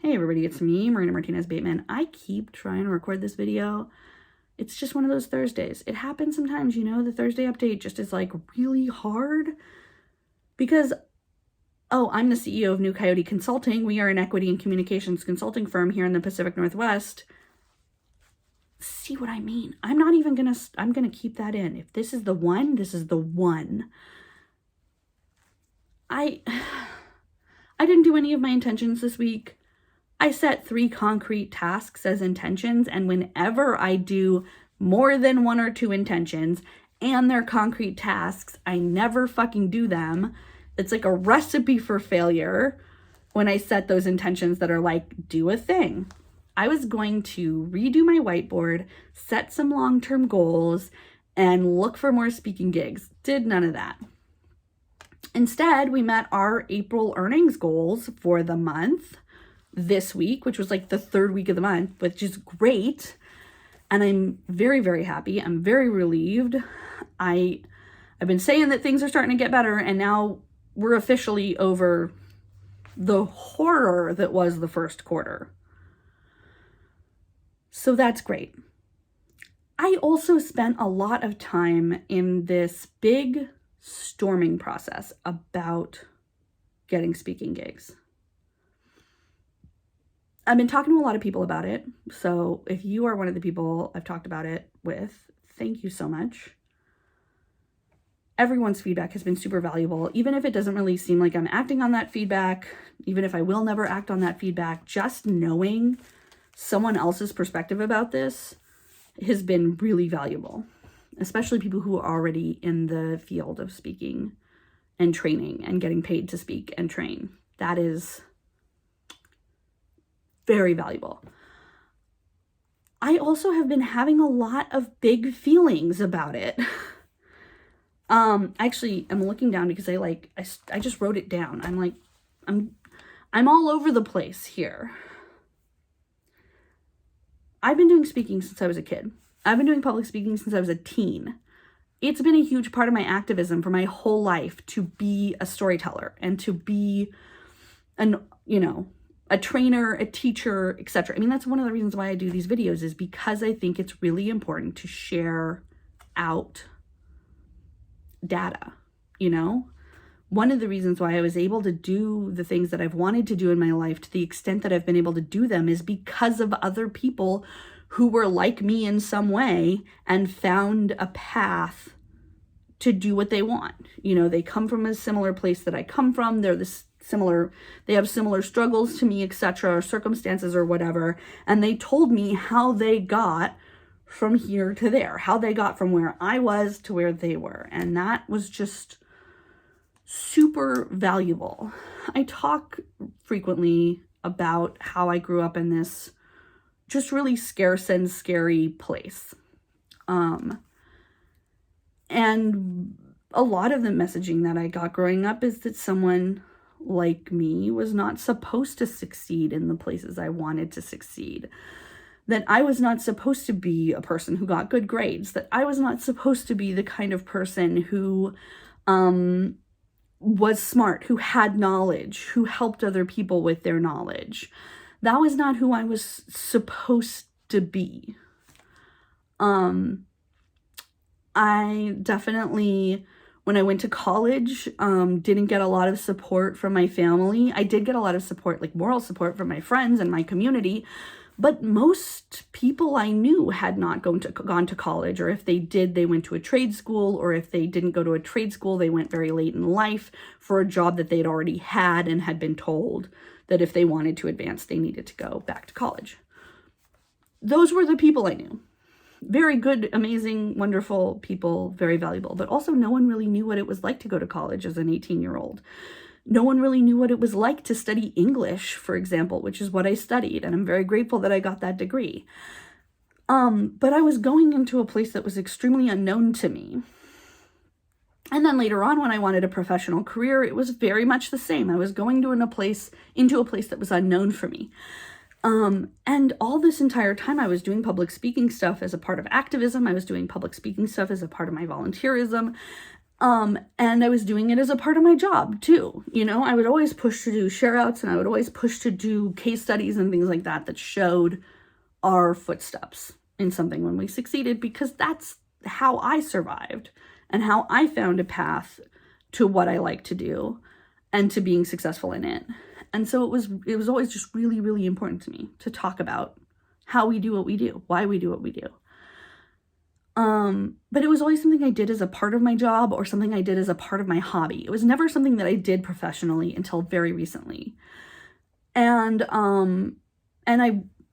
Hey everybody, it's me, Martinez-Bateman. I keep trying to record this video. It's just one of those Thursdays. It happens sometimes, the Thursday update just is like really hard because, I'm the CEO of New Coyote Consulting. We are an equity and communications consulting firm here in the Pacific Northwest. See what I mean? I'm gonna keep that in. If this is the one, this is the one. I didn't do any of my intentions this week. I set 3 concrete tasks as intentions, and whenever I do more than 1 or 2 intentions and they're concrete tasks, I never fucking do them. It's like a recipe for failure when I set those intentions that are like, do a thing. I was going to redo my whiteboard, set some long-term goals, and look for more speaking gigs. Did none of that. Instead, we met our April earnings goals for the month this week, which was like the 3rd week of the month, which is great. And I'm very, very happy. I'm very relieved. I've been saying that things are starting to get better, and now we're officially over the horror that was the first quarter. So that's great. I also spent a lot of time in this big storming process about getting speaking gigs. I've been talking to a lot of people about it, so if you are one of the people I've talked about it with, thank you so much. Everyone's feedback has been super valuable, even if it doesn't really seem like I'm acting on that feedback, even if I will never act on that feedback. Just knowing someone else's perspective about this has been really valuable, especially people who are already in the field of speaking and training and getting paid to speak and train. That is very valuable. I also have been having a lot of big feelings about it. Actually, I'm looking down because I just wrote it down. I'm all over the place here. I've been doing speaking since I was a kid. I've been doing public speaking since I was a teen. It's been a huge part of my activism for my whole life to be a storyteller and to be a trainer, a teacher, etc. I mean, that's one of the reasons why I do these videos, is because I think it's really important to share out data, One of the reasons why I was able to do the things that I've wanted to do in my life to the extent that I've been able to do them is because of other people who were like me in some way and found a path to do what they want. They come from a similar place that I come from. They have similar struggles to me, etc., or circumstances or whatever. And they told me how they got from here to there, how they got from where I was to where they were. And that was just super valuable. I talk frequently about how I grew up in this just really scarce and scary place. And a lot of the messaging that I got growing up is that someone like me was not supposed to succeed in the places I wanted to succeed. That I was not supposed to be a person who got good grades. That I was not supposed to be the kind of person who was smart, who had knowledge, who helped other people with their knowledge. That was not who I was supposed to be. I definitely, when I went to college, didn't get a lot of support from my family. I did get a lot of support, like moral support, from my friends and my community, but most people I knew had not gone to college, or if they did, they went to a trade school, or if they didn't go to a trade school, they went very late in life for a job that they'd already had and had been told that if they wanted to advance, they needed to go back to college. Those were the people I knew. Very good, amazing, wonderful people, very valuable, but also no one really knew what it was like to go to college as an 18-year-old. No one really knew what it was like to study English, for example, which is what I studied, and I'm very grateful that I got that degree. But I was going into a place that was extremely unknown to me. And then later on, when I wanted a professional career, it was very much the same. I was going into a place that was unknown for me. And all this entire time I was doing public speaking stuff as a part of activism. I was doing public speaking stuff as a part of my volunteerism. And I was doing it as a part of my job too. You know, I would always push to do share outs, and I would always push to do case studies and things like that showed our footsteps in something when we succeeded, because that's how I survived and how I found a path to what I like to do and to being successful in it. And so it was always just really, really important to me to talk about how we do what we do, why we do what we do. But it was always something I did as a part of my job or something I did as a part of my hobby. It was never something that I did professionally until very recently. And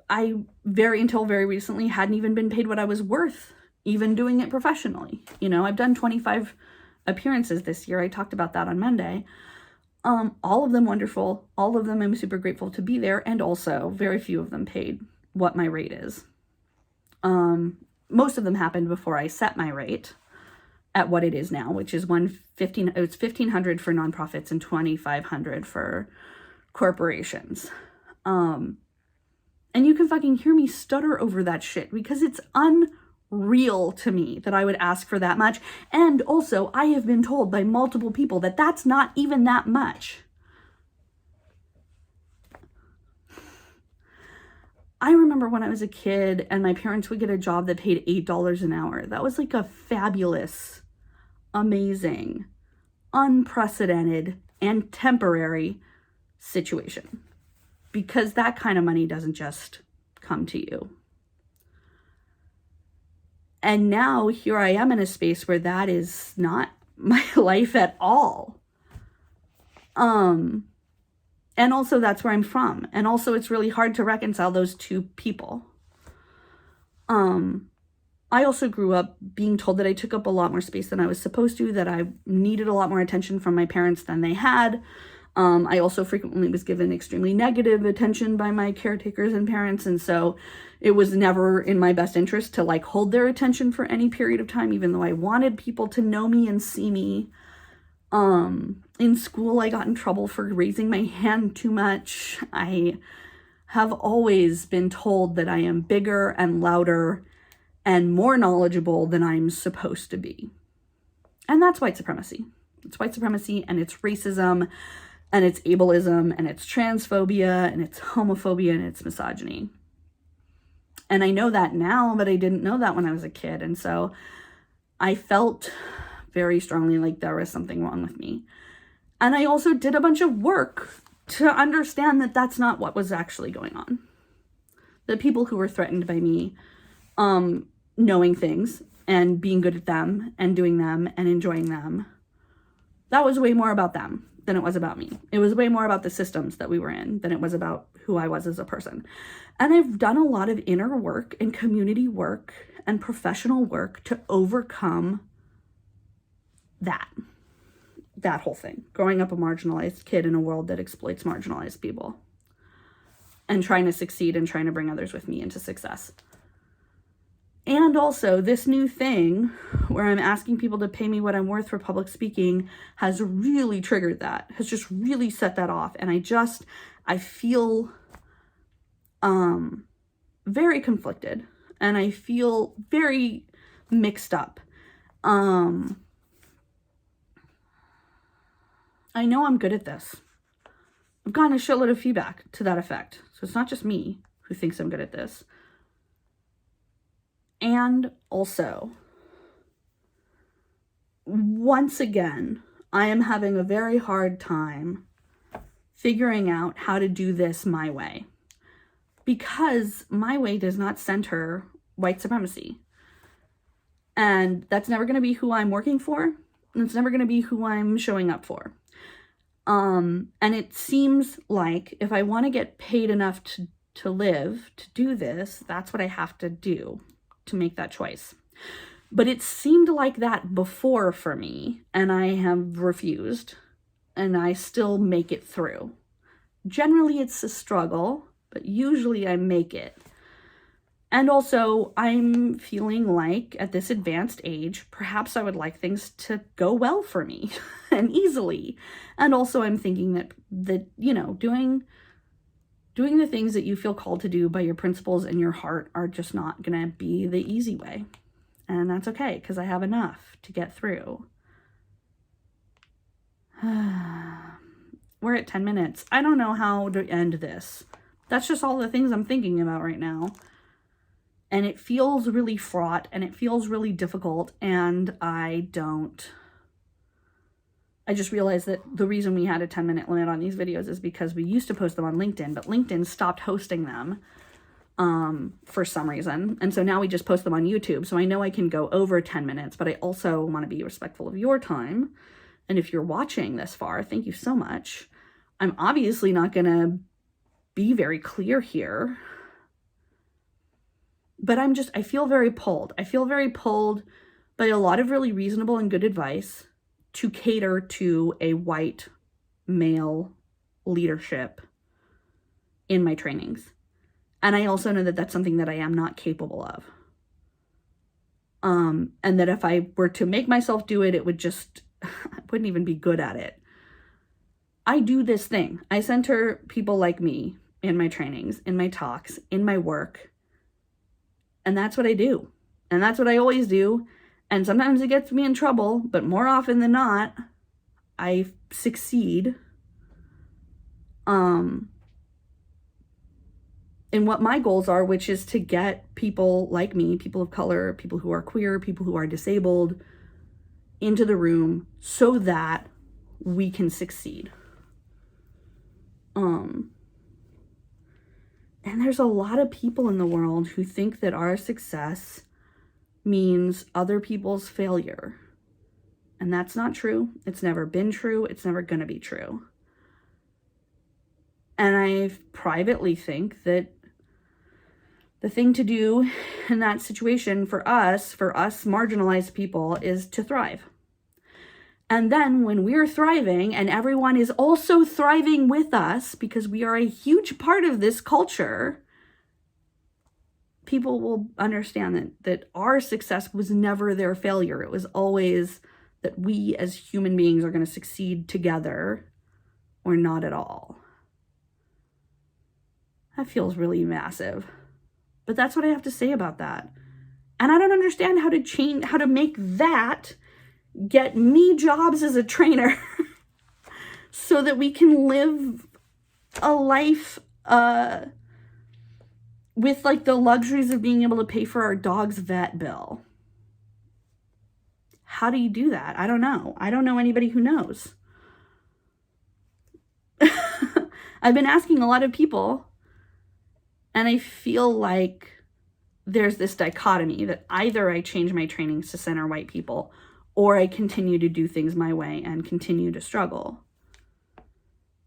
I until very recently hadn't even been paid what I was worth, even doing it professionally. You know, I've done 25 appearances this year. I talked about that on Monday. All of them wonderful. All of them I'm super grateful to be there. And also very few of them paid what my rate is. Most of them happened before I set my rate at what it is now, which is it's $1,500 for nonprofits and $2,500 for corporations. And you can fucking hear me stutter over that shit because it's unreal to me that I would ask for that much. And also, I have been told by multiple people that that's not even that much. I remember when I was a kid and my parents would get a job that paid $8 an hour. That was like a fabulous, amazing, unprecedented, and temporary situation. Because that kind of money doesn't just come to you. And now here I am in a space where that is not my life at all. And also that's where I'm from. And also it's really hard to reconcile those two people. I also grew up being told that I took up a lot more space than I was supposed to, that I needed a lot more attention from my parents than they had. I also frequently was given extremely negative attention by my caretakers and parents. And so it was never in my best interest to like hold their attention for any period of time, even though I wanted people to know me and see me. In school, I got in trouble for raising my hand too much. I have always been told that I am bigger and louder and more knowledgeable than I'm supposed to be. And that's white supremacy. It's white supremacy, and it's racism, and it's ableism, and it's transphobia, and it's homophobia, and it's misogyny. And I know that now, but I didn't know that when I was a kid. And so I felt very strongly like there was something wrong with me. And I also did a bunch of work to understand that that's not what was actually going on. The people who were threatened by me, knowing things and being good at them and doing them and enjoying them, that was way more about them than it was about me. It was way more about the systems that we were in than it was about who I was as a person. And I've done a lot of inner work and community work and professional work to overcome that whole thing. Growing up a marginalized kid in a world that exploits marginalized people and trying to succeed and trying to bring others with me into success. And also this new thing where I'm asking people to pay me what I'm worth for public speaking has really triggered that, has just really set that off. And I feel very conflicted, and I feel very mixed up. I know I'm good at this. I've gotten a shitload of feedback to that effect. So it's not just me who thinks I'm good at this. And also, once again, I am having a very hard time figuring out how to do this my way. Because my way does not center white supremacy. And that's never going to be who I'm working for. And it's never going to be who I'm showing up for. And it seems like if I want to get paid enough to live, to do this, that's what I have to do to make that choice. But it seemed like that before for me, and I have refused, and I still make it through. Generally, it's a struggle, but usually I make it. And also, I'm feeling like at this advanced age, perhaps I would like things to go well for me and easily. And also I'm thinking that you know, doing the things that you feel called to do by your principles and your heart are just not going to be the easy way. And that's okay, because I have enough to get through. We're at 10 minutes. I don't know how to end this. That's just all the things I'm thinking about right now. And it feels really fraught and it feels really difficult. And I just realized that the reason we had a 10-minute limit on these videos is because we used to post them on LinkedIn, but LinkedIn stopped hosting them for some reason. And so now we just post them on YouTube. So I know I can go over 10 minutes, but I also want to be respectful of your time. And if you're watching this far, thank you so much. I'm obviously not going to be very clear here, but I feel very pulled. I feel very pulled by a lot of really reasonable and good advice to cater to a white male leadership in my trainings. And I also know that that's something that I am not capable of. And that if I were to make myself do it, it would just, I wouldn't even be good at it. I do this thing. I center people like me in my trainings, in my talks, in my work. And that's what I do. And that's what I always do. And sometimes it gets me in trouble, but more often than not, I succeed in what my goals are, which is to get people like me, people of color, people who are queer, people who are disabled, into the room so that we can succeed. And there's a lot of people in the world who think that our success means other people's failure. And that's not true. It's never been true. It's never going to be true. And I privately think that the thing to do in that situation for us marginalized people, is to thrive. And then when we're thriving and everyone is also thriving with us, because we are a huge part of this culture, people will understand that our success was never their failure. It was always that we as human beings are going to succeed together or not at all. That feels really massive. But that's what I have to say about that. And I don't understand how to make that get me jobs as a trainer so that we can live a life with like the luxuries of being able to pay for our dog's vet bill. How do you do that? I don't know. I don't know anybody who knows. I've been asking a lot of people, and I feel like there's this dichotomy that either I change my trainings to center white people, or I continue to do things my way and continue to struggle.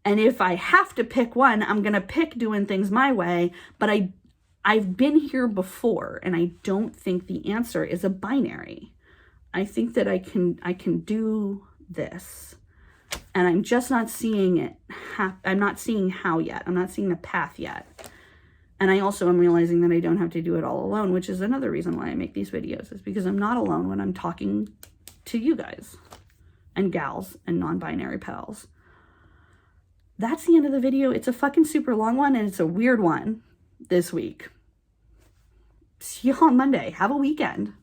And if I have to pick one, I'm going to pick doing things my way. But I've been here before, and I don't think the answer is a binary. I think that I can do this. And I'm just not seeing it. I'm not seeing how yet. I'm not seeing the path yet. And I also am realizing that I don't have to do it all alone, which is another reason why I make these videos, is because I'm not alone when I'm talking to you guys and gals and non-binary pals. That's the end of the video. It's a fucking super long one, and it's a weird one this week. See you on Monday. Have a weekend.